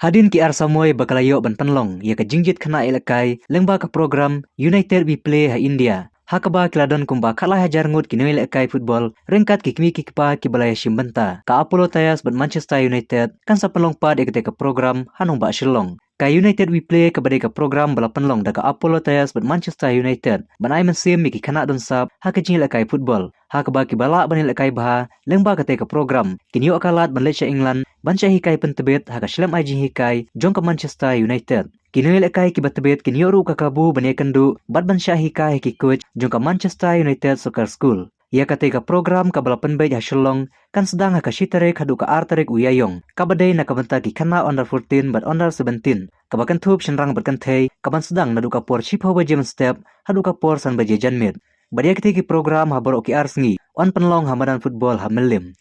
Hadin ki arsamoy bakalayo ban panlong ya ka jingjit khana ilakai lengba ka program United We Play ha India. Hakaba kiladon kumba khala hajar ngut ki nil ilakai football rengkat ki kimi ki kpa ki balaya shimbanta ka Apollo Tayas ban Manchester United kan sa panlong pad ikate ka program hanong ba shillong. Ka United We Play ka badai ka program bala panlong da ka Apollo Tayas ban Manchester United ban ai mensim mi ki khana don sab ha ka jinil ilakai football. Hakaba ki bala ban ilakai baha lengba kate ka program kinyo akalat ban Malaysia England ban hikai pentebet haka shlam aji hikai jong ka Manchester United. Kini lekai ki batebet kini yoru ka kabu bani kendu bat ban hikai ki coach jong ka Manchester United Soccer School. Ia kate ka program ka balapan bay hasilong kan sedang haka shitarek hadu ka artarek uyayong. Kabadai na kabanta ki kana under 14 bat under 17. Kabakan thup shenrang berkantay kaban sedang nadu ka por shipho baje step hadu ka por san baje janmit. Badia kate ki program ha borok ki arsengi on penlong hamadan football ha melim.